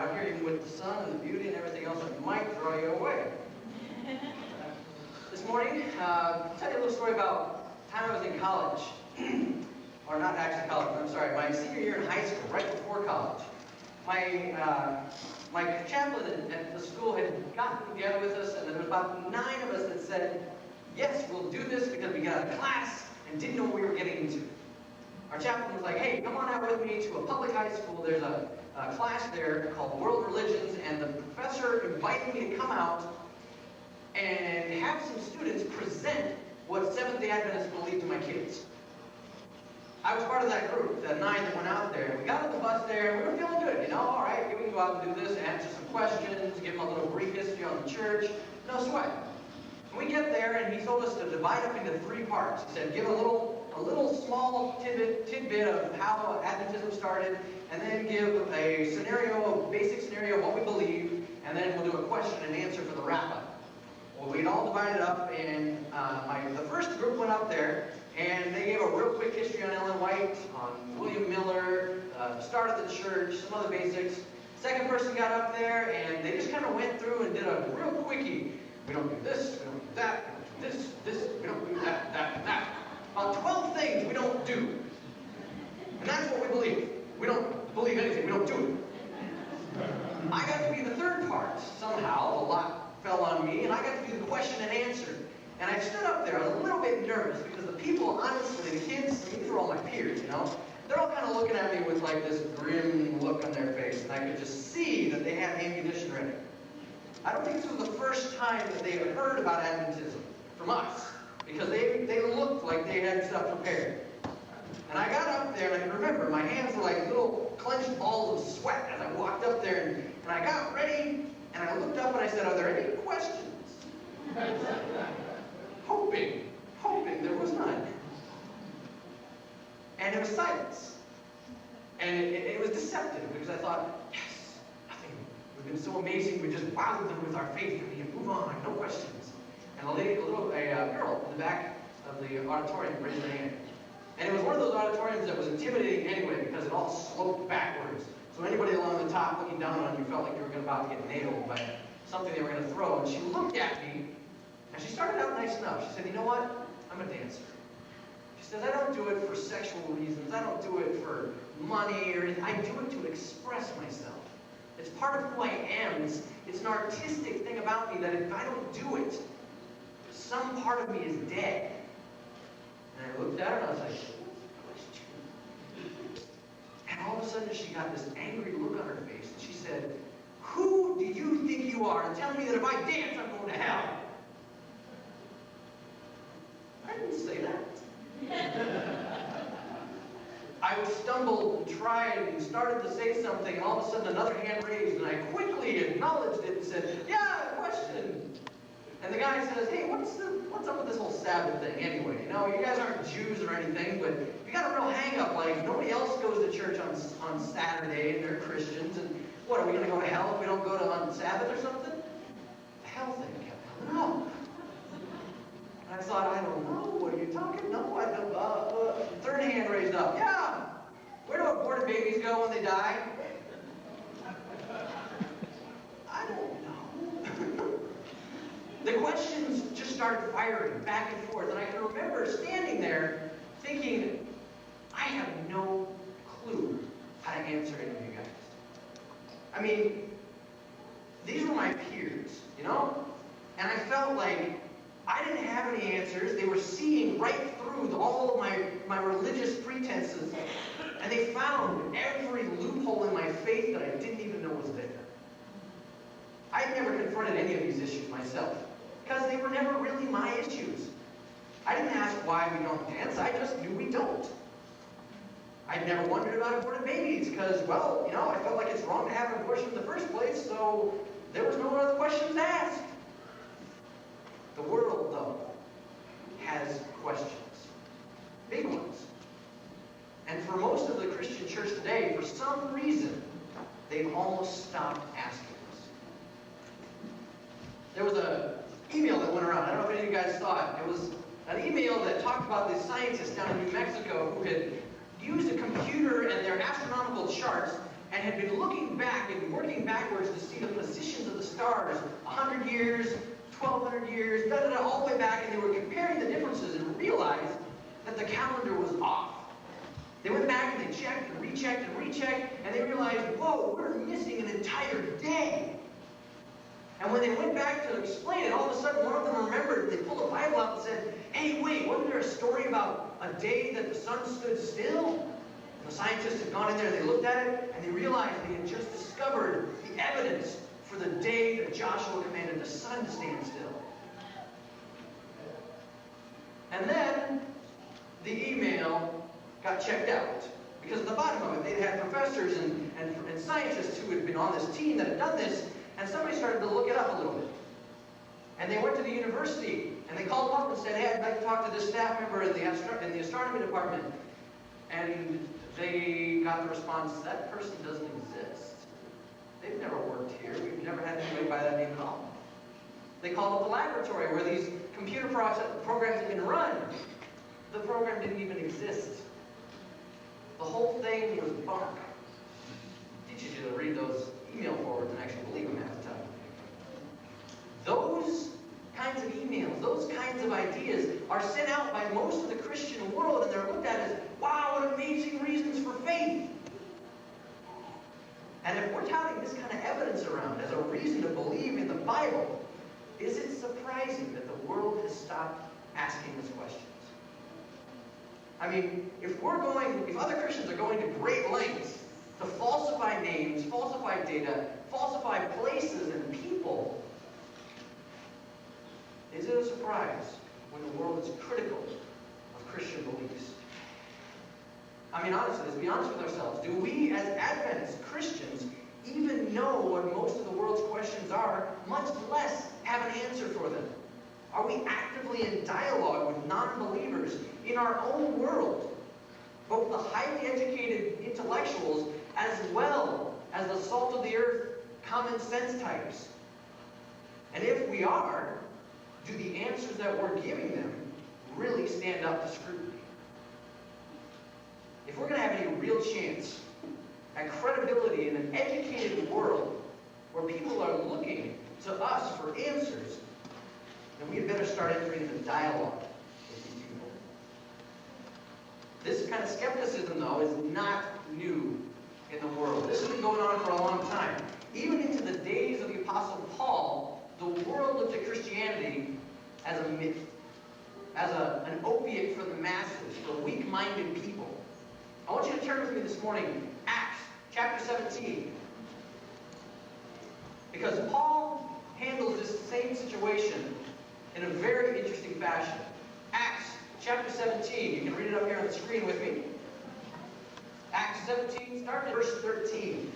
out here, even with the sun and the beauty and everything else, it might draw you away. This morning, I'll tell you a little story about the time I was in college. Or not actually college, I'm sorry, my senior year in high school, right before college. My chaplain at the school had gotten together with us, and there was about 9 of us that said, yes, we'll do this because we got out of class and didn't know what we were getting into. Our chaplain was like, hey, come on out with me to a public high school. There's a class there called World Religions, and the professor invited me to come out and have some students present what Seventh-day Adventists believe to my kids. I was part of that group, the 9 that went out there. We got on the bus there, and we were feeling good, all right, we can go out and do this, answer some questions, give them a little brief history on the church, no sweat. And we get there, and he told us to divide up into 3 parts. He said, give a little small tidbit of how Adventism started, and then give a basic scenario of what we believe, and then we'll do a question and answer for the wrap-up. Well, we'd all divided up, and the first group went up there, and they gave a real quick history on Ellen White, on William Miller, the start of the church, some other basics. Second person got up there, and they just kind of went through and did a real quickie. We don't do this, we don't do that, we don't do this, we don't do that, that. About 12 things we don't do. And that's what we believe. We don't believe anything, we don't do it. I got to be the third part. Somehow, a lot fell on me, and I got to do the question and answer. And I stood up there, I was a little bit nervous, because the people, honestly, the kids, these are all my peers, they're all kind of looking at me with like this grim look on their face, and I could just see that they had ammunition ready. I don't think this was the first time that they had heard about Adventism from us, because they looked like they had stuff prepared. And I got up there, and I can remember, my hands were like little clenched balls of sweat as I walked up there, and I got ready, and I looked up and I said, are there any questions? Hoping there was none. And there was silence. And it was deceptive, because I thought, yes, nothing. We've been so amazing, we just wowed them with our faith, and we can move on, no questions. And a girl in the back of the auditorium raised her hand. And it was one of those auditoriums that was intimidating anyway, because it all sloped backwards. So anybody along the top looking down on you felt like you were about to get nailed by something they were going to throw. And she looked at me, and she started out nice enough. She said, you know what? I'm a dancer. She says, I don't do it for sexual reasons. I don't do it for money or anything. I do it to express myself. It's part of who I am. It's an artistic thing about me that if I don't do it, some part of me is dead. And I looked at her and I was like, what's the question? And all of a sudden she got this angry look on her face, and she said, who do you think you are to tell me that if I dance I'm going to hell? I didn't say that. I stumbled and tried and started to say something, and all of a sudden another hand raised, and I quickly acknowledged it and said, yeah, question. And the guy says, hey, what's up with this whole Sabbath thing anyway? You guys aren't Jews or anything, but you got a real hang-up, like nobody else goes to church on Saturday, and they're Christians, and what, are we going to go to hell if we don't go on Sabbath or something? The hell thing kept coming up. And I thought, I don't know, what are you talking? No, I don't. Third hand raised up. Yeah! Where do aborted babies go when they die? I don't know. The questions just started firing back and forth, and I can remember standing there thinking, I have no clue how to answer any of you guys. I mean, these were my peers, and I felt like I didn't have any answers. They were seeing right through all of my religious pretenses, and they found every loophole in my faith that I didn't even know was there. I had never confronted any of these issues myself, because they were never really my issues. I didn't ask why we don't dance, I just knew we don't. I'd never wondered about aborted babies, because, well, I felt like it's wrong to have an abortion in the first place, so there was no other questions to ask. The world, though, has questions. Big ones. And for most of the Christian church today, for some reason, they've almost stopped asking us. There was an email that went around. I don't know if any of you guys saw it. It was an email that talked about this scientist down in New Mexico who had used a computer and their astronomical charts and had been looking back and working backwards to see the positions of the stars 100 years, 1,200 years, all the way back, and they were comparing the differences and realized that the calendar was off. They went back and they checked and rechecked and rechecked, and they realized, whoa, we're missing an entire day. And when they went back to explain it, all of a sudden one of them remembered, they pulled a Bible out and said, hey, wait, wasn't there a story about a day that the sun stood still? The scientists had gone in there, they looked at it, and they realized they had just discovered the evidence for the day that Joshua commanded the sun to stand still. And then the email got checked out. Because at the bottom of it, they'd had professors and scientists who had been on this team that had done this, and somebody started to look it up a little bit. And they went to the university, and they called them up and said, hey, I'd like to talk to this staff member in the astronomy department. And they got the response, that person doesn't exist. They've never worked here. We've never had anybody by that name at all. They called up the laboratory where these computer programs had been run. The program didn't even exist. The whole thing was bunk. Teaches you to read those email forwards and actually believe them half the time. Those kinds of emails, those kinds of ideas are sent out by most of the Christian world, and they're looked at as, wow, what amazing reasons for faith. And if we're touting this kind of evidence around as a reason to believe in the Bible, is it surprising that the world has stopped asking us questions? I mean, if other Christians are going to great lengths to falsify names, falsify data, falsify places and people, is it a surprise when the world is critical of Christian beliefs? I mean, honestly, let's be honest with ourselves. Do we, as Adventist Christians, even know what most of the world's questions are, much less have an answer for them? Are we actively in dialogue with non-believers in our own world, both the highly educated intellectuals as well as the salt of the earth, common sense types? And if we are, do the answers that we're giving them really stand up to scrutiny? If we're going to have any real chance at credibility in an educated world where people are looking to us for answers, then we had better start entering into dialogue with these people. This kind of skepticism, though, is not new in the world. This has been going on for a long time. Even into the days of the Apostle Paul, the world looked at Christianity as a myth, as an opiate for the masses, for weak-minded people. I want you to turn with me this morning, Acts chapter 17. Because Paul handles this same situation in a very interesting fashion. Acts chapter 17. You can read it up here on the screen with me. Acts 17, start at verse 13.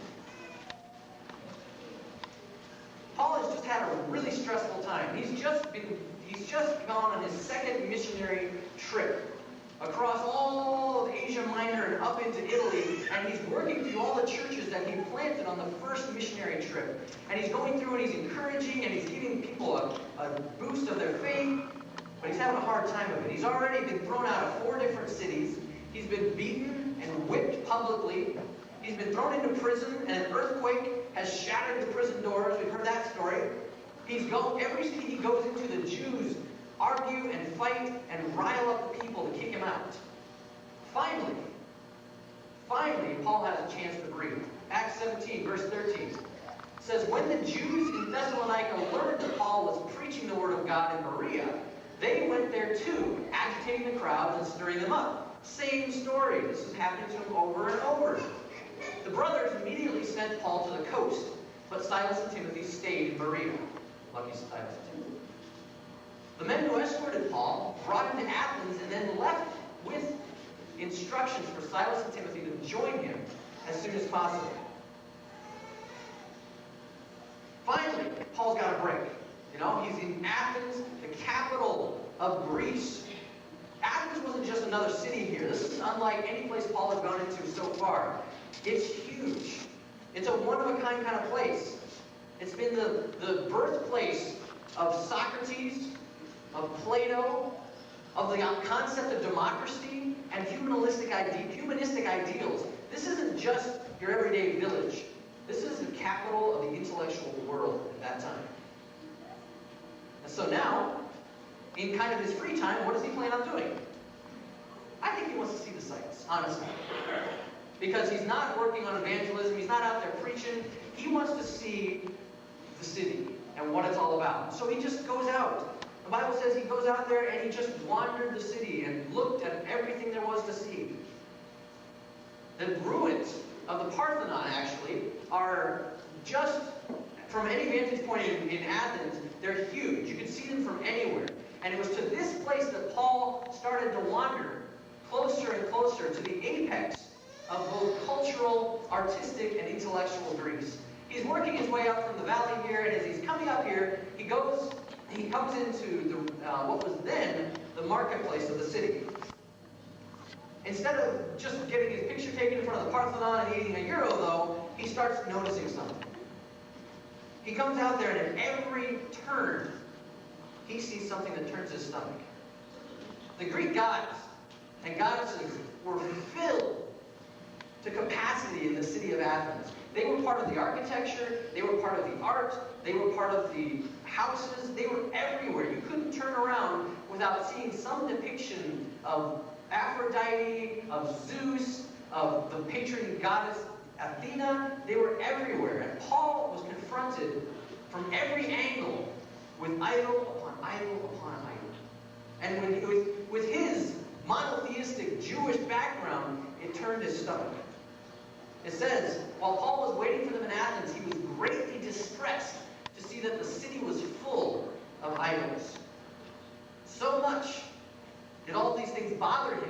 Paul has just had a really stressful time. He's just gone on his second missionary trip across all of Asia Minor and up into Italy, and he's working through all the churches that he planted on the first missionary trip. And he's going through and he's encouraging and he's giving people a boost of their faith, but he's having a hard time of it. He's already been thrown out of 4 different cities. He's been beaten and whipped publicly. He's been thrown into prison, and an earthquake has shattered the prison doors. We've heard that story. Every city he goes into, the Jews argue and fight and rile up the people to kick him out. Finally, Paul has a chance to breathe. Acts 17, verse 13 says, when the Jews in Thessalonica learned that Paul was preaching the word of God in Berea, they went there too, agitating the crowds and stirring them up. Same story. This is happening to him over and over. The brothers immediately sent Paul to the coast, but Silas and Timothy stayed in Berea. Lucky Silas and Timothy. The men who escorted Paul brought him to Athens and then left with instructions for Silas and Timothy to join him as soon as possible. Finally, Paul's got a break. He's in Athens, the capital of Greece. Athens wasn't just another city here. This is unlike any place Paul has gone into so far. It's huge. It's a one-of-a-kind kind of place. It's been the birthplace of Socrates, of Plato, of the concept of democracy, and humanistic ideals. This isn't just your everyday village. This is the capital of the intellectual world at that time. And so now, in kind of his free time, what does he plan on doing? I think he wants to see the sights, honestly. Because he's not working on evangelism, he's not out there preaching. He wants to see the city and what it's all about. So he just goes out. The Bible says he goes out there and he just wandered the city and looked at everything there was to see. The ruins of the Parthenon, actually, are just, from any vantage point in Athens, they're huge. You can see them from anywhere. And it was to this place that Paul started to wander closer and closer to the apex of both cultural, artistic, and intellectual Greece. He's working his way up from the valley here, and as he's coming up here, he comes into what was then the marketplace of the city. Instead of just getting his picture taken in front of the Parthenon and eating a gyro, though, he starts noticing something. He comes out there, and at every turn, he sees something that turns his stomach. The Greek gods and goddesses were filled to capacity in the city of Athens. They were part of the architecture, they were part of the art, they were part of the houses, they were everywhere. You couldn't turn around without seeing some depiction of Aphrodite, of Zeus, of the patron goddess Athena. They were everywhere. And Paul was confronted from every angle with idol upon idol upon idol. And with his monotheistic Jewish background, it turned his stomach. It says, while Paul was waiting for them in Athens, he was greatly distressed to see that the city was full of idols. So much did all these things bother him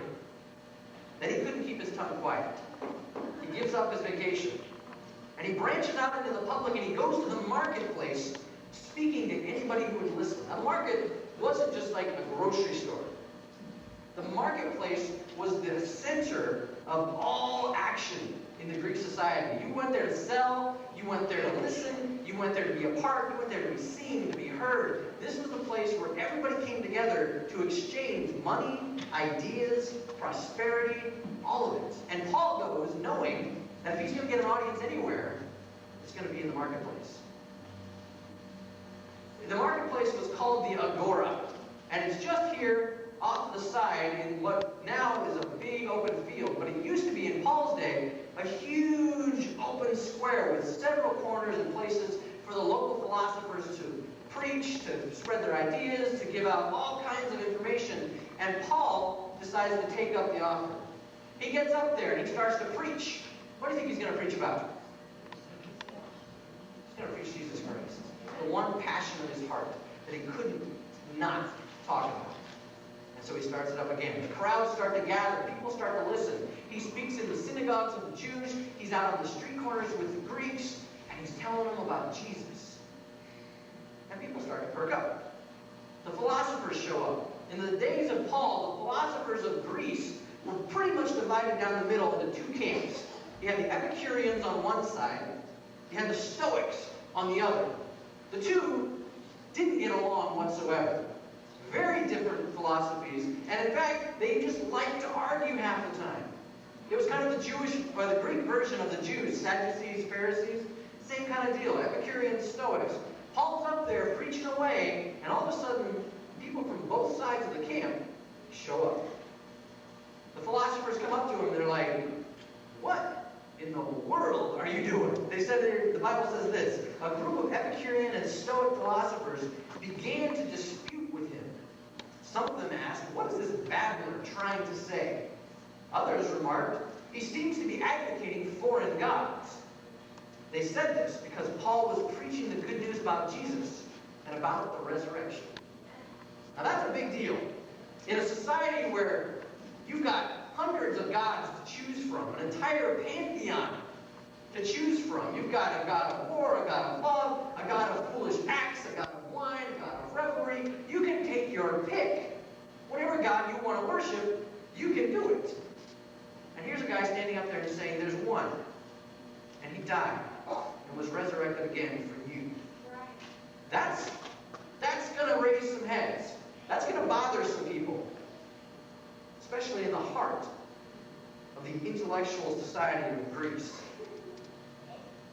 that he couldn't keep his tongue quiet. He gives up his vacation. And he branches out into the public and he goes to the marketplace speaking to anybody who would listen. A market wasn't just like a grocery store. The marketplace was the center of all action in the Greek society. You went there to sell, you went there to listen, you went there to be a part, you went there to be seen, to be heard. This was the place where everybody came together to exchange money, ideas, prosperity, all of it. And Paul goes knowing that if he's going to get an audience anywhere, it's going to be in the marketplace. The marketplace was called the Agora, and it's just here off to the side in what now is a big open field, but it used to be in Paul's day a huge open square with several corners and places for the local philosophers to preach, to spread their ideas, to give out all kinds of information. And Paul decides to take up the offer. He gets up there and he starts to preach. What do you think he's going to preach about? He's going to preach Jesus Christ. The one passion of his heart that he couldn't not talk about. And so he starts it up again. The crowds start to gather. People start to listen. He speaks in the synagogues of the Jews. He's out on the street corners with the Greeks. And he's telling them about Jesus. And people start to perk up. The philosophers show up. In the days of Paul, the philosophers of Greece were pretty much divided down the middle into two camps. You had the Epicureans on one side. You had the Stoics on the other. The two didn't get along whatsoever. Very different philosophies. And in fact, they just liked to argue half the time. It was kind of the Jewish, or the Greek version of the Jews. Sadducees, Pharisees, same kind of deal. Epicureans, Stoics. Paul's up there preaching away, and all of a sudden, people from both sides of the camp show up. The philosophers come up to him and they're like, "What in the world are you doing?" They said, the Bible says this, a group of Epicurean and Stoic philosophers began to dispute with him. Some of them asked, "What is this babbler trying to say?" Others remarked, "He seems to be advocating foreign gods." They said this because Paul was preaching the good news about Jesus and about the resurrection. Now that's a big deal. In a society where you've got hundreds of gods to choose from, an entire pantheon to choose from. You've got a god of war, a god of love, a god of foolish acts, a god of wine, a god of revelry. You can take your pick. Whatever god you want to worship, you can do it. And here's a guy standing up there and saying, there's one. And he died and was resurrected again for you. That's going to raise some heads. That's going to bother some people. especially in the heart of the intellectual society of Greece.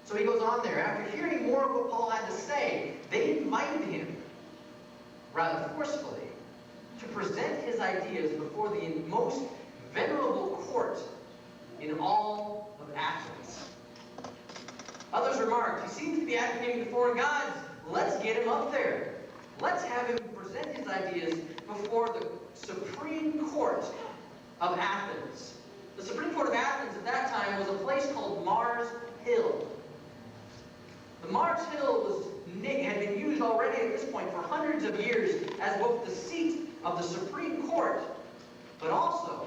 So he goes on there. After hearing more of what Paul had to say, they invited him, rather forcefully, to present his ideas before the most venerable court in all of Athens. Others remarked, he seems to be advocating the foreign gods. Let's get him up there. Let's have him present his ideas before the Supreme Court of Athens. The Supreme Court of Athens at that time was a place called Mars Hill. The Mars Hill had been used already at this point for hundreds of years as both the seat of the Supreme Court, but also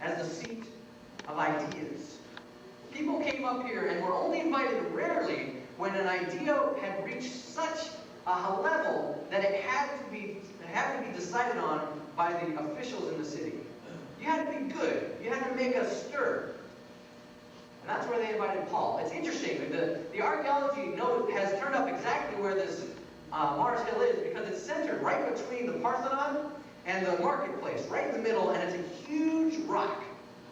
as the seat of ideas. People came up here and were only invited rarely when an idea had reached such a level that it had to be decided on by the officials in the city. You had to be good. You had to make a stir. And that's where they invited Paul. It's interesting. The archaeology note has turned up exactly where this Mars Hill is, because it's centered right between the Parthenon and the marketplace, right in the middle, and it's a huge rock.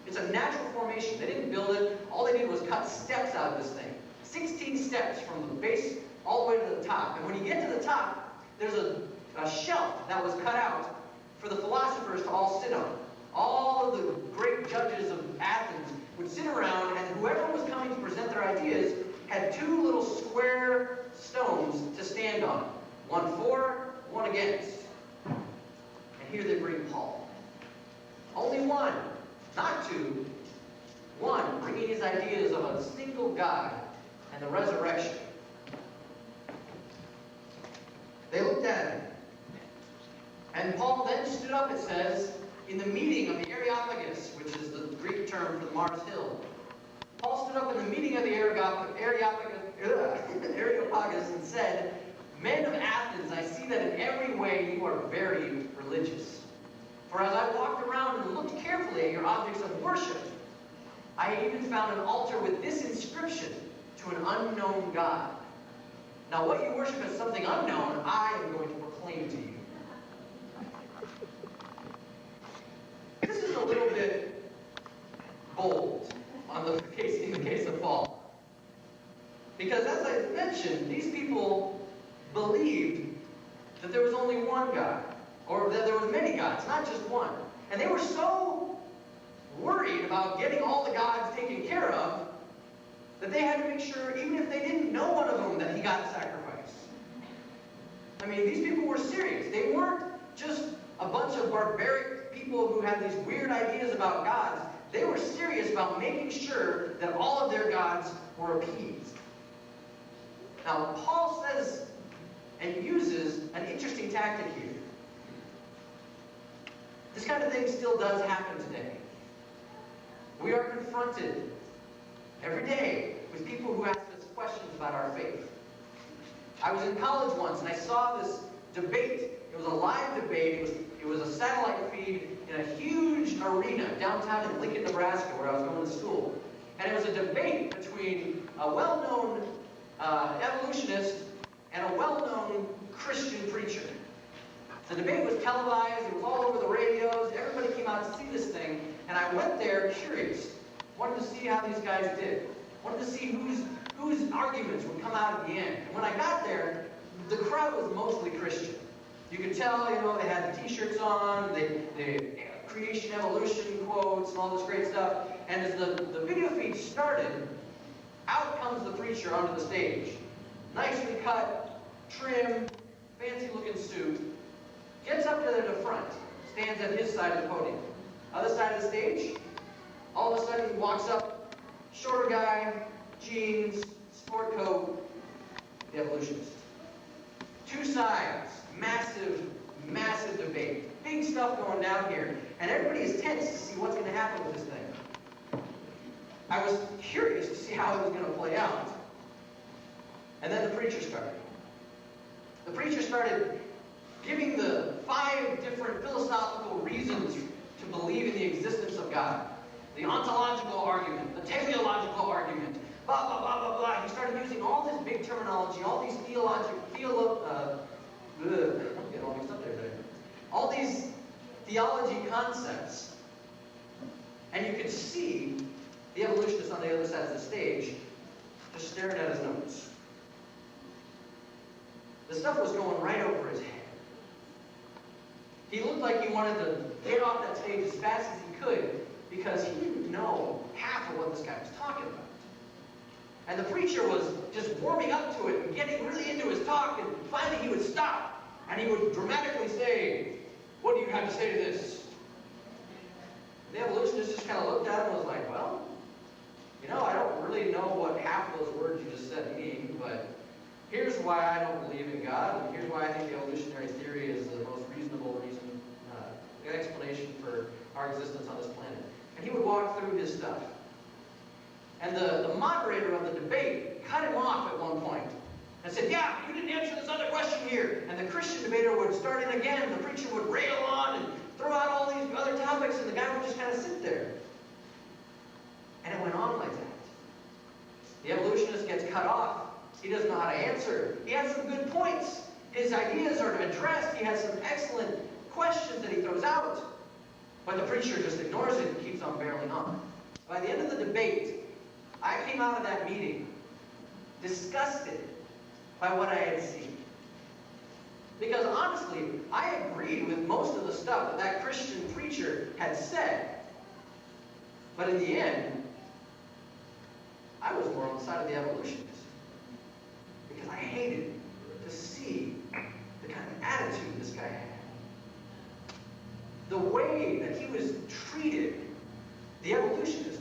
It's a natural formation. They didn't build it. All they did was cut steps out of this thing. 16 steps from the base all the way to the top. And when you get to the top, there's a shelf that was cut out for the philosophers to all sit on. All of the great judges of Athens would sit around, and whoever was coming to present their ideas had two little square stones to stand on. One for, one against. And here they bring Paul. Only one, not two. One, bringing his ideas of a single God and the resurrection. They looked at him. And Paul then stood up, it says, in the meeting of the Areopagus, which is the Greek term for the Mars Hill. Paul stood up in the meeting of the Areopagus and said, "Men of Athens, I see that in every way you are very religious. For as I walked around and looked carefully at your objects of worship, I even found an altar with this inscription, to an unknown God. Now what you worship as something unknown, I am going to proclaim to you." This is a little bit bold in the case of Paul. Because as I mentioned, these people believed that there was only one God, or that there were many gods, not just one. And they were so worried about getting all the gods taken care of that they had to make sure, even if they didn't know one of them, that he got sacrificed. I mean, these people were serious. They weren't just a bunch of barbaric people who had these weird ideas about gods. They were serious about making sure that all of their gods were appeased. Now, Paul says and uses an interesting tactic here. This kind of thing still does happen today. We are confronted every day with people who ask us questions about our faith. I was in college once and I saw this debate. It was a live debate. It was a satellite feed in a huge arena downtown in Lincoln, Nebraska, where I was going to school. And it was a debate between a well-known evolutionist and a well-known Christian preacher. The debate was televised. It was all over the radios. Everybody came out to see this thing. And I went there curious. Wanted to see how these guys did. Wanted to see whose arguments would come out at the end. And when I got there, the crowd was mostly Christian. You could tell, they had the t-shirts on, the creation evolution quotes and all this great stuff. And as the video feed started, out comes the preacher onto the stage. Nicely cut, trim, fancy looking suit. Gets up to the front, stands at his side of the podium. Other side of the stage, all of a sudden walks up, shorter guy, jeans, sport coat, the evolutionist. Two sides, massive debate. Big stuff going down here. And everybody is tense to see what's going to happen with this thing. I was curious to see how it was going to play out. And then the preacher started. The preacher started giving the 5 different philosophical reasons to believe in the existence of God. The ontological argument, the teleological argument, blah, blah, blah, blah, blah. He started using all this big terminology, all these all these theology concepts And you could see the evolutionist on the other side of the stage just staring at his notes. The stuff was going right over his head. He looked like he wanted to get off that stage as fast as he could because he didn't know half of what this guy was talking about. And the preacher was just warming up to it and getting really into his talk, and finally he would stop and he would dramatically say, "What do you have to say to this?" The evolutionist just kind of looked at him and was like, "Well, I don't really know what half of those words you just said mean, but here's why I don't believe in God, and here's why I think the evolutionary theory is the most reasonable explanation for our existence on this planet." And he would walk through his stuff. And the moderator of the debate cut him off at one point and said, "Yeah, you didn't answer this other question here." And the Christian debater would start in again, and the preacher would rail on and throw out all these other topics, and the guy would just kind of sit there. And it went on like that. The evolutionist gets cut off. He doesn't know how to answer. He has some good points. His ideas are addressed. He has some excellent questions that he throws out. But the preacher just ignores it and keeps on barreling on. By the end of the debate, I came out of that meeting disgusted by what I had seen. Because honestly, I agreed with most of the stuff that Christian preacher had said. But in the end, I was more on the side of the evolutionist. Because I hated to see the kind of attitude this guy had. The way that he was treated, the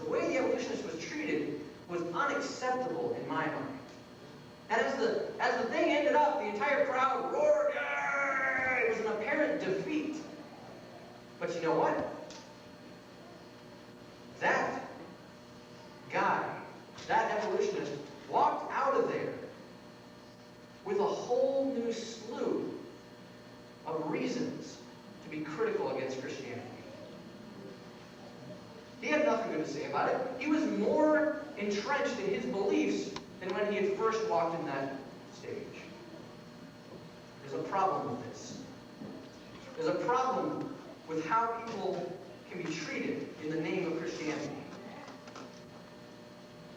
way the evolutionist was treated was unacceptable in my mind. And as the thing ended up, the entire crowd roared, "Yay!" It was an apparent defeat. But you know what? That guy, that evolutionist, walked out of there with a whole new slew of reasons to be critical against Christianity. He had nothing good to say about it. He was more entrenched in his beliefs than when he had first walked in that stage. There's a problem with this. There's a problem with how people can be treated in the name of Christianity.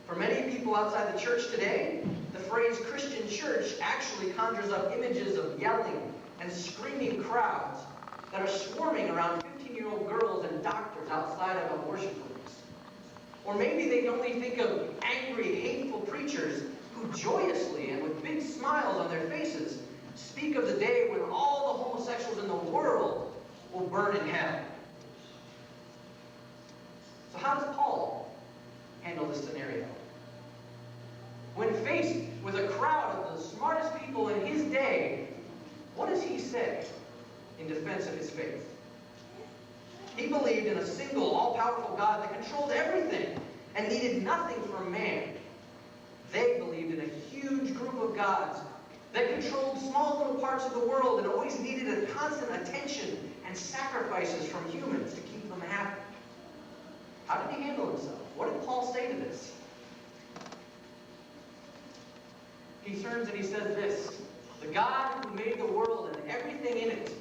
For many people outside the church today, the phrase Christian church actually conjures up images of yelling and screaming crowds that are swarming around 15-year-old girls and doctors outside of a worship place. Or maybe they can only think of angry, hateful preachers who joyously and with big smiles on their faces speak of the day when all the homosexuals in the world will burn in hell. So how does Paul handle this scenario? When faced with a crowd of the smartest people in his day, what does he say in defense of his faith? He believed in a single, all-powerful God that controlled everything and needed nothing from man. They believed in a huge group of gods that controlled small little parts of the world and always needed a constant attention and sacrifices from humans to keep them happy. How did he handle himself? What did Paul say to this? He turns and he says this: "The God who made the world and everything in it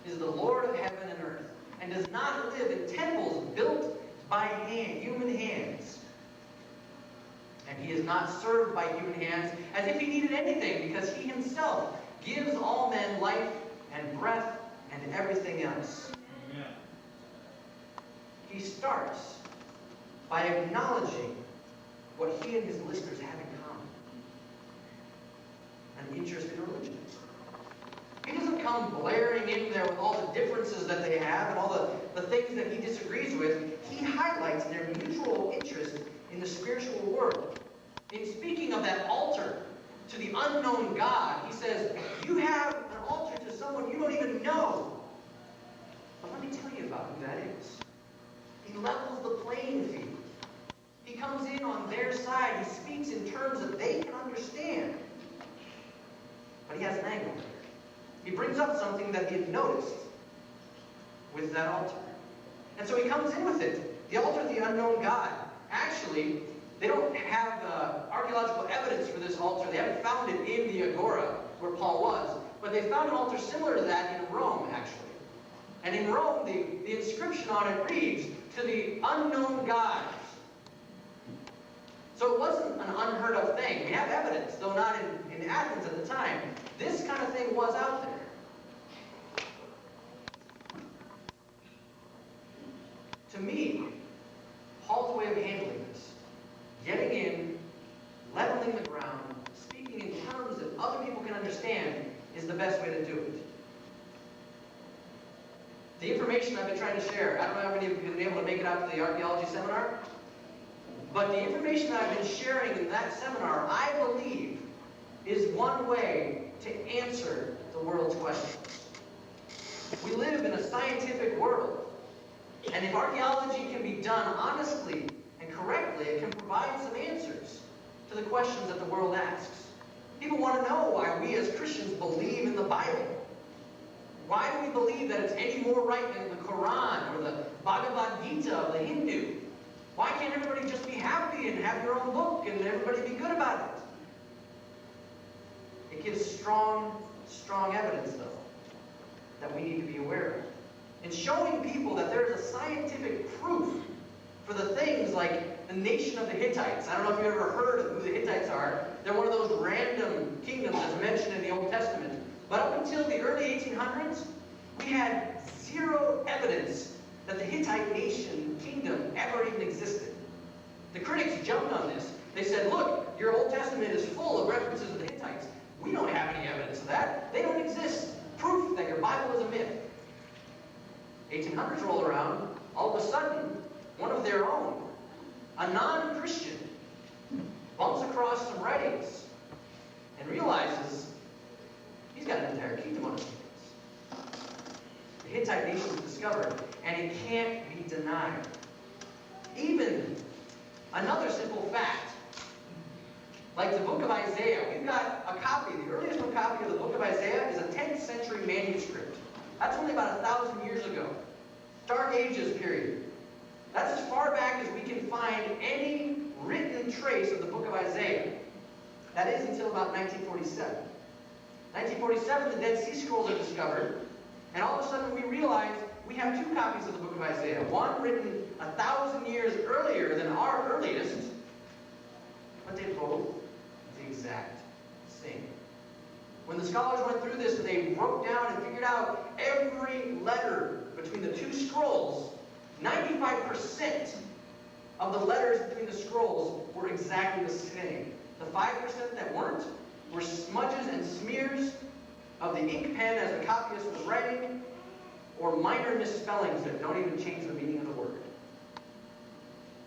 is the Lord of heaven and earth, and does not live in temples built by human hands. And he is not served by human hands as if he needed anything, because he himself gives all men life and breath and everything else." Amen. He starts by acknowledging what he and his listeners have in common: an interest in religion. He doesn't come blaring in there with all the differences that they have and all the things that he disagrees with. He highlights their mutual interest in the spiritual world. In speaking of that altar to the unknown God, he says, "You have an altar to someone you don't even know. But let me tell you about who that is." He levels the playing field. He comes in on their side. He speaks in terms that they can understand. But he has an angle there. He brings up something that he had noticed with that altar. And so he comes in with it. The altar of the unknown God. Actually, they don't have archaeological evidence for this altar. They haven't found it in the Agora where Paul was. But they found an altar similar to that in Rome, actually. And in Rome, the inscription on it reads, to the unknown gods. So it wasn't an unheard of thing. We have evidence, though not in Athens at the time. This kind of thing was out there. To me, Paul's way of handling this, getting in, leveling the ground, speaking in terms that other people can understand, is the best way to do it. The information I've been trying to share, I don't know how many of you have been able to make it out to the archaeology seminar, but the information that I've been sharing in that seminar, I believe, is one way to answer the world's questions. We live in a scientific world, and if archaeology can be done honestly and correctly, it can provide some answers to the questions that the world asks. People want to know why we as Christians believe in the Bible. Why do we believe that it's any more right than the Quran or the Bhagavad Gita of the Hindu? Why can't everybody just be happy and have their own book and everybody be good about it? It gives strong evidence, though, that we need to be aware of. And showing people that there's a scientific proof for the things like the nation of the Hittites. I don't know if you've ever heard of who the Hittites are. They're one of those random kingdoms that's mentioned in the Old Testament. But up until the early 1800s, we had zero evidence that the Hittite nation, kingdom, ever even existed. The critics jumped on this. They said, look, your Old Testament is full of references to the Hittites. We don't have any evidence of that. They don't exist. Proof that your Bible is a myth. 1800s roll around, all of a sudden, one of their own, a non-Christian, bumps across some writings and realizes he's got an entire kingdom on his hands. The Hittite nation is discovered, and it can't be denied. Even another simple fact, like the book of Isaiah. We've got a copy, the earliest known copy of the book of Isaiah is a 10th century manuscript. That's only about 1,000 years ago. Dark Ages period. That's as far back as we can find any written trace of the book of Isaiah. That is until about 1947. 1947, the Dead Sea Scrolls are discovered, and all of a sudden we realize we have two copies of the book of Isaiah. One written 1,000 years earlier than our earliest, but they both the exact same. When the scholars went through this, they wrote down and figured out every letter between the two scrolls. 95% of the letters between the scrolls were exactly the same. The 5% that weren't were smudges and smears of the ink pen as the copyist was writing, or minor misspellings that don't even change the meaning of the word.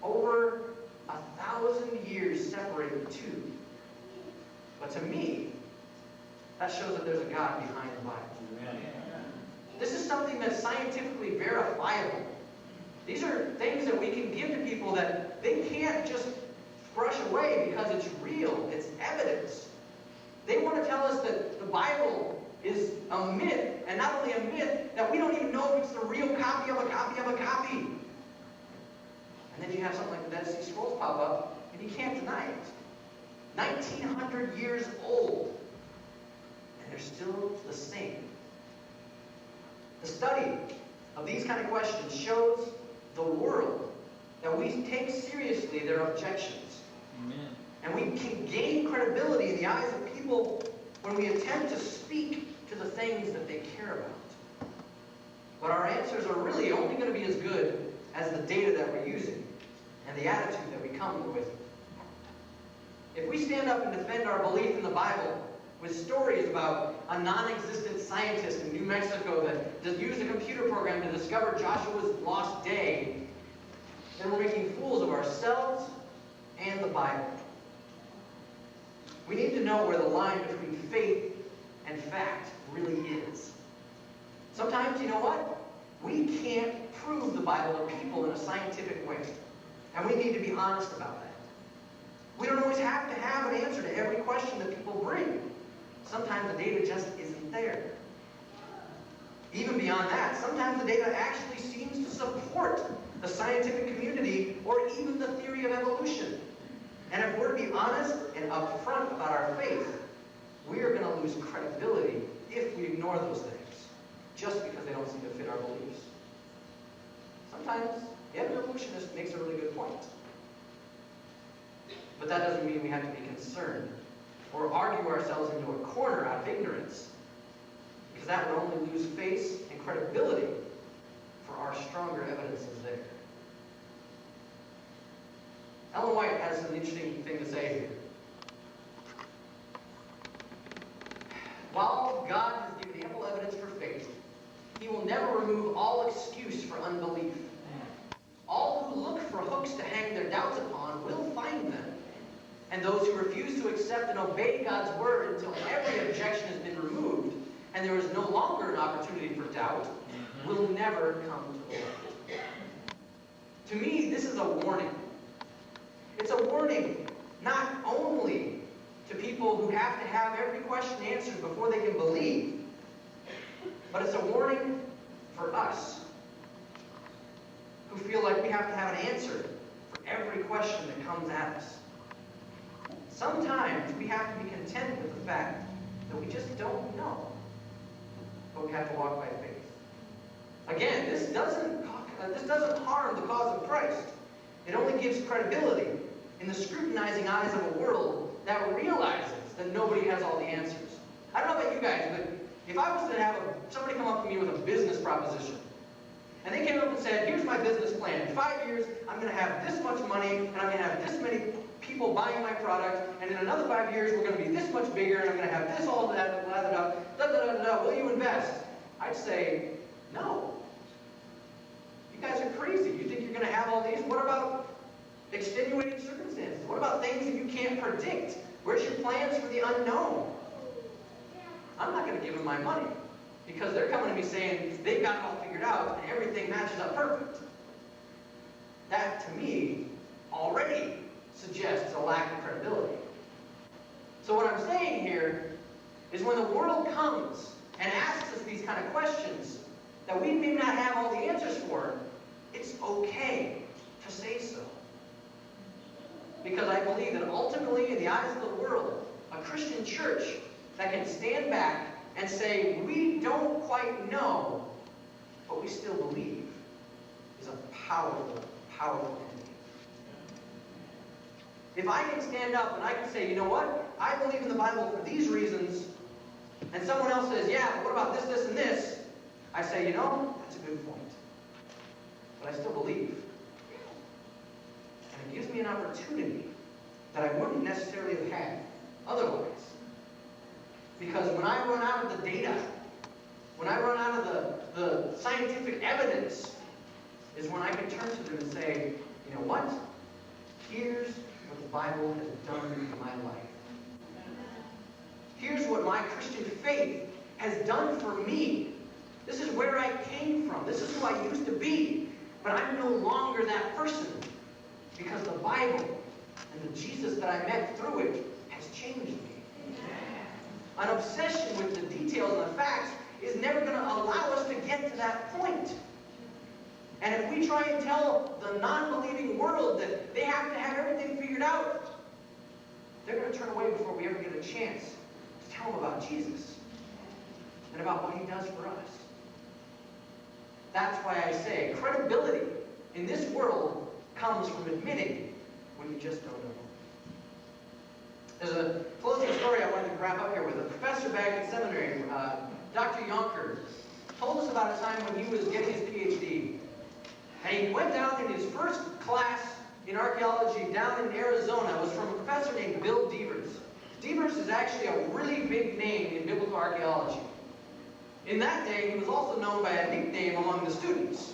Over 1,000 years separate the two. But to me, that shows that there's a God behind the Bible. Amen. This is something that's scientifically verifiable. These are things that we can give to people that they can't just brush away because it's real. It's evidence. They want to tell us that the Bible is a myth, and not only a myth, that we don't even know if it's the real copy of a copy of a copy. And then you have something like the Dead Sea Scrolls pop up, and you can't deny it. 1,900 years old, and they're still the same. The study of these kind of questions shows the world that we take seriously their objections. Amen. And we can gain credibility in the eyes of people when we attempt to speak to the things that they care about. But our answers are really only going to be as good as the data that we're using and the attitude that we come with. If we stand up and defend our belief in the Bible with stories about a non-existent scientist in New Mexico that used a computer program to discover Joshua's lost day, then we're making fools of ourselves and the Bible. We need to know where the line between faith and fact really is. Sometimes, you know what? We can't prove the Bible to people in a scientific way. And we need to be honest about that. We don't always have to have an answer to every question that people bring. Sometimes the data just isn't there. Even beyond that, sometimes the data actually seems to support the scientific community or even the theory of evolution. And if we're to be honest and upfront about our faith, we are going to lose credibility if we ignore those things, just because they don't seem to fit our beliefs. Sometimes The evolutionist makes a really good point. But that doesn't mean we have to be concerned or argue ourselves into a corner out of ignorance, because that would only lose face and credibility for our stronger evidences there. Ellen White has an interesting thing to say here. While God has given ample evidence for faith, He will never remove all excuse for unbelief. All who look for hooks to hang their doubts upon will find them. And those who refuse to accept and obey God's word until every objection has been removed and there is no longer an opportunity for doubt will never come to the light. To me, this is a warning. It's a warning not only to people who have to have every question answered before they can believe, but it's a warning for us who feel like we have to have an answer for every question that comes at us. Sometimes we have to be content with the fact that we just don't know, but we have to walk by faith. Again, this doesn't harm the cause of Christ. It only gives credibility in the scrutinizing eyes of a world that realizes that nobody has all the answers. I don't know about you guys, but if I was to have somebody come up to me with a business proposition, and they came up and said, here's my business plan. In 5 years, I'm going to have this much money, and I'm going to have this many people buying my product, and in another 5 years, we're going to be this much bigger, and I'm going to have this, all that, blah, blah, blah, blah, blah, blah, blah. Will you invest? I'd say, no. You guys are crazy. You think you're going to have all these? What about extenuating circumstances? What about things that you can't predict? Where's your plans for the unknown? I'm not going to give them my money because they're coming to me saying they've got it all figured out and everything matches up perfect. That, to me, already suggests a lack of credibility. So what I'm saying here is when the world comes and asks us these kind of questions that we may not have all the answers for, it's okay to say so. Because I believe that ultimately, in the eyes of the world, a Christian church that can stand back and say, we don't quite know, but we still believe, is a powerful, powerful entity. If I can stand up and I can say, you know what? I believe in the Bible for these reasons, and someone else says, yeah, but what about this, this, and this? I say, you know, that's a good point. But I still believe. And it gives me an opportunity that I wouldn't necessarily have had otherwise. Because when I run out of the data, when I run out of the scientific evidence, is when I can turn to them and say, you know what? Here's what the Bible has done in my life. Here's what my Christian faith has done for me. This is where I came from. This is who I used to be. But I'm no longer that person because the Bible and the Jesus that I met through it has changed me. An obsession with the details and the facts is never going to allow us to get to that point. And if we try and tell the non-believing world that they have to have everything figured out, they're going to turn away before we ever get a chance to tell them about Jesus and about what He does for us. That's why I say credibility in this world comes from admitting when you just don't know. There's a closing story I wanted to wrap up here with. A professor back in seminary, Dr. Yonker, told us about a time when he was getting his PhD. And he went down in his first class in archaeology down in Arizona. It was from a professor named Bill Devers. Devers is actually a really big name in biblical archaeology. In that day, he was also known by a nickname among the students,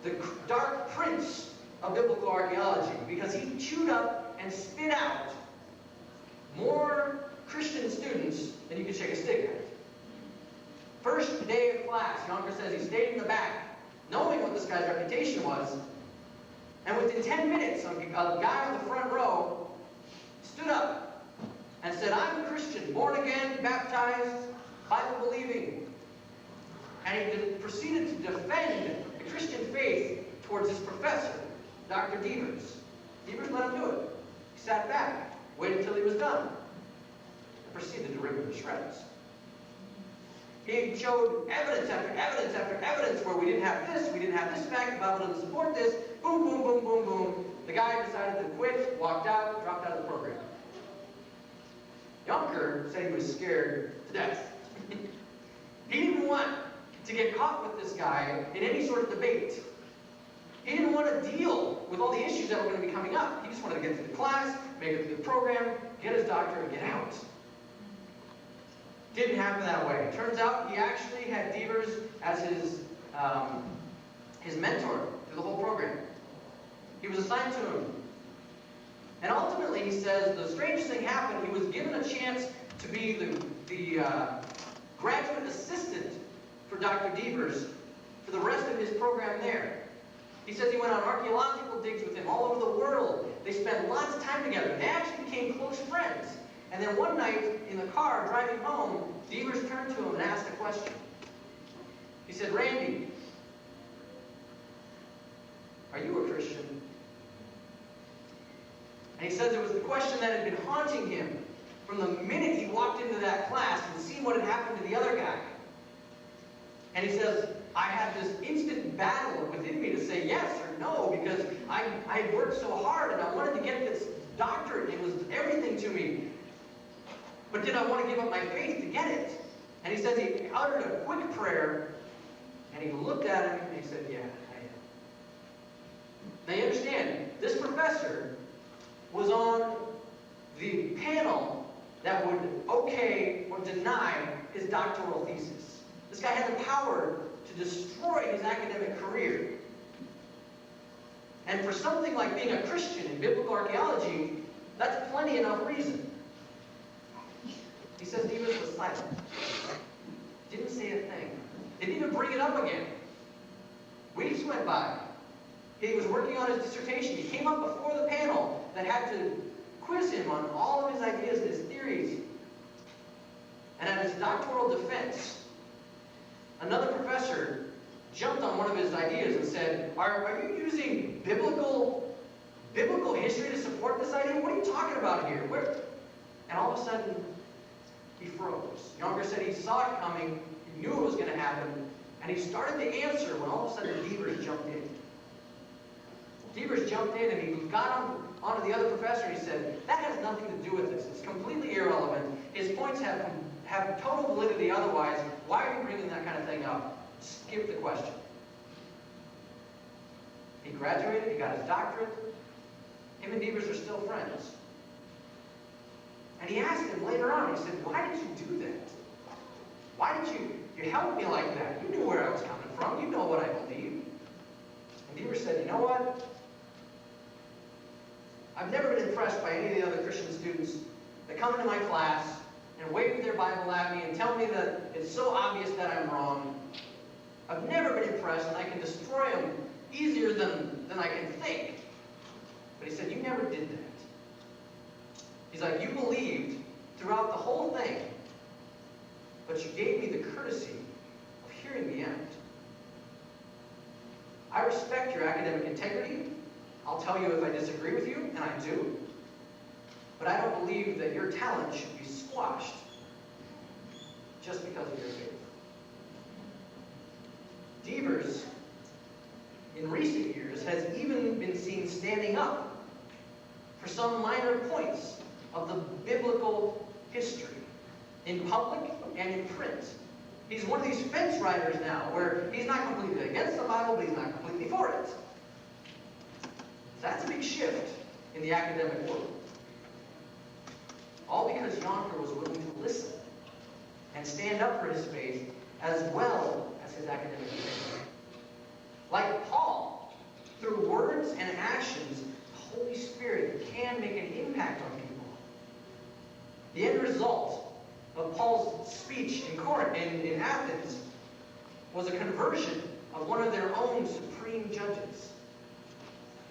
the Dark Prince of biblical archaeology, because he chewed up and spit out more Christian students than you could shake a stick at. First day of class, Yonker says he stayed in the back, knowing what this guy's reputation was, and within 10 minutes, a guy on the front row stood up and said, I'm a Christian, born again, baptized, Bible-believing. And he proceeded to defend the Christian faith towards his professor, Dr. Devers. Devers let him do it. He sat back, waited until he was done, and proceeded to rip him to shreds. He showed evidence after evidence after evidence where we didn't have this fact, the Bible doesn't support this, Boom, boom, boom, boom, boom. The guy decided to quit, walked out, dropped out of the program. Yonker said he was scared to death. He didn't want to get caught with this guy in any sort of debate. He didn't want to deal with all the issues that were going to be coming up. He just wanted to get through the class, make it through the program, get his doctorate, and get out. Didn't happen that way. Turns out he actually had Devers as his mentor through the whole program. He was assigned to him. And ultimately, he says, the strangest thing happened. He was given a chance to be the graduate assistant for Dr. Devers for the rest of his program there. He says he went on archaeological digs with him all over the world. They spent lots of time together. They actually became close friends. And then one night, in the car, driving home, Devers turned to him and asked a question. He said, Randy, are you a Christian? And he says it was the question that had been haunting him from the minute he walked into that class and seen what had happened to the other guy. And he says, I had this instant battle within me to say yes or no, because I had worked so hard and I wanted to get this doctorate. It was everything to me. But did I want to give up my faith to get it? And he says he uttered a quick prayer, and he looked at him and he said, yeah, I am. Now you understand, this professor was on the panel that would okay or deny his doctoral thesis. This guy had the power to destroy his academic career. And for something like being a Christian in biblical archaeology, that's plenty enough reason. He says Devers was silent. Didn't say a thing. Didn't even bring it up again. Weeks went by. He was working on his dissertation. He came up before the panel that had to quiz him on all of his ideas and his theories. And at his doctoral defense, another professor jumped on one of his ideas and said, are you using biblical history to support this idea? What are you talking about here? And all of a sudden, he froze. Younger said he saw it coming, he knew it was going to happen, and he started to answer when all of a sudden Devers jumped in. Devers jumped in and he got onto the other professor and he said, that has nothing to do with this. It's completely irrelevant. His points have total validity otherwise. Why are you bringing that kind of thing up? Skip the question. He graduated, he got his doctorate. Him and Devers are still friends. And he asked him later on, he said, why did you do that? Why did you help me like that? You knew where I was coming from. You know what I believe. And Devers said, you know what? I've never been impressed by any of the other Christian students that come into my class and wave their Bible at me and tell me that it's so obvious that I'm wrong. I've never been impressed, and I can destroy them easier than I can think. But he said, you never did that. He's like, you believed throughout the whole thing, but you gave me the courtesy of hearing the end. I respect your academic integrity. I'll tell you if I disagree with you, and I do. But I don't believe that your talent should be squashed just because of your faith. Devers, in recent years, has even been seen standing up for some minor points of the biblical history in public and in print. He's one of these fence riders now, where he's not completely against the Bible, but he's not completely for it. That's a big shift in the academic world. All because Yonker was willing to listen and stand up for his faith as well as his academic faith. Like Paul, through words and actions, the Holy Spirit can make an impact on people. The end result of Paul's speech in Corinth, in Athens, was a conversion of one of their own supreme judges.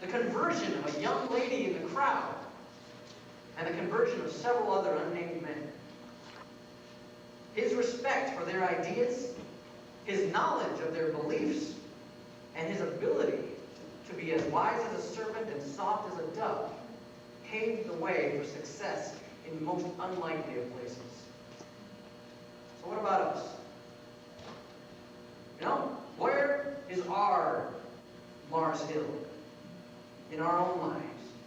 The conversion of a young lady in the crowd, and the conversion of several other unnamed men. His respect for their ideas, his knowledge of their beliefs, and his ability to be as wise as a serpent and soft as a dove paved the way for success in the most unlikely of places. So what about us? You know, where is our Mars Hill? in our own lives?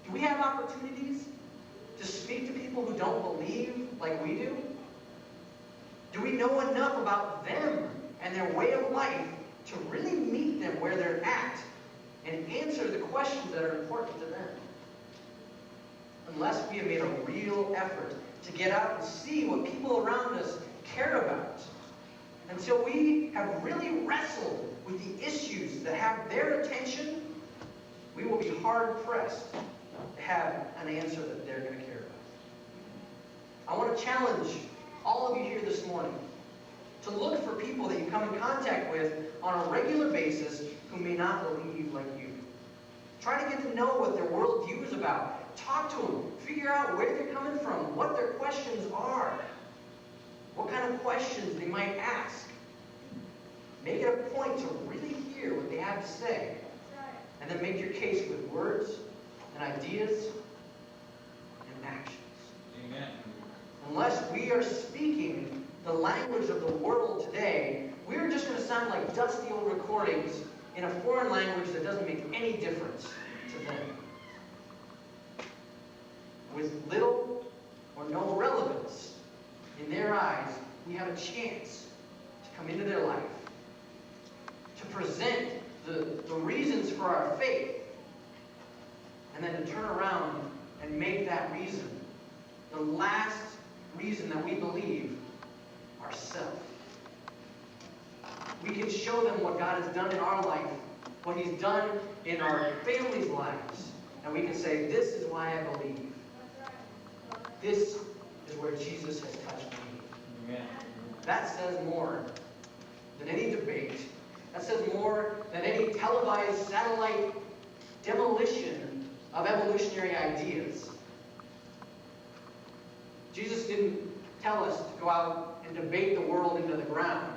Do we have opportunities to speak to people who don't believe like we do? Do we know enough about them and their way of life to really meet them where they're at and answer the questions that are important to them? Unless we have made a real effort to get out and see what people around us care about, until we have really wrestled with the issues that have their attention, we will be hard-pressed to have an answer that they're going to care about. I want to challenge all of you here this morning to look for people that you come in contact with on a regular basis who may not believe like you. Try to get to know what their worldview is about. Talk to them. Figure out where they're coming from, what their questions are, what kind of questions they might ask. Make it a point to really hear what they have to say, and then make your case with words and ideas and actions. Amen. Unless we are speaking the language of the world today, we're just going to sound like dusty old recordings in a foreign language that doesn't make any difference to them. With little or no relevance in their eyes, we have a chance to come into their life, to present the reasons for our faith, and then to turn around and make that reason the last reason that we believe ourselves. We can show them what God has done in our life, what He's done in our families' lives, and we can say, this is why I believe. This is where Jesus has touched me. Amen. That says more than any debate. That says more than any televised satellite demolition of evolutionary ideas. Jesus didn't tell us to go out and debate the world into the ground.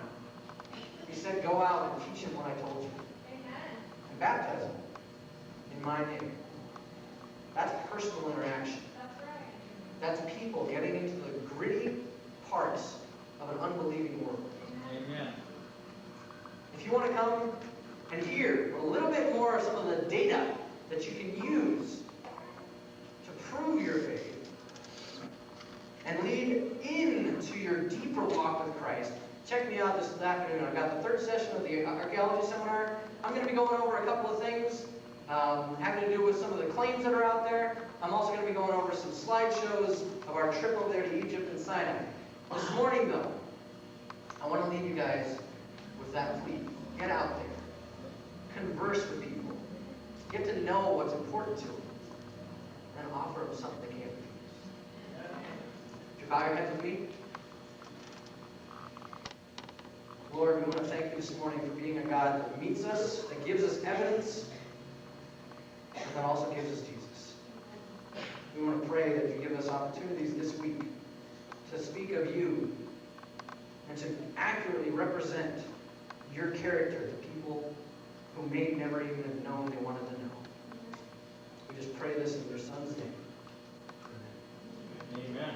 He said, go out and teach them what I told you. Amen. And baptize them in my name. That's personal interaction. That's right. That's people getting into the gritty parts of an unbelieving world. Amen. If you want to come and hear a little bit more of some of the data that you can use to prove your faith and lead into your deeper walk with Christ, check me out this afternoon. I've got the third session of the archaeology seminar. I'm going to be going over a couple of things having to do with some of the claims that are out there. I'm also going to be going over some slideshows of our trip over there to Egypt and Sinai. This morning, though, I want to leave you guys with that plea. Get out there. Converse with people. Get to know what's important to them. And offer them something they can't refuse. Would you bow your heads with me? Lord, we want to thank you this morning for being a God that meets us, that gives us evidence, and that also gives us Jesus. We want to pray that you give us opportunities this week to speak of you and to accurately represent your character to people who may never even have known they wanted to know. We just pray this in your Son's name. Amen. Amen.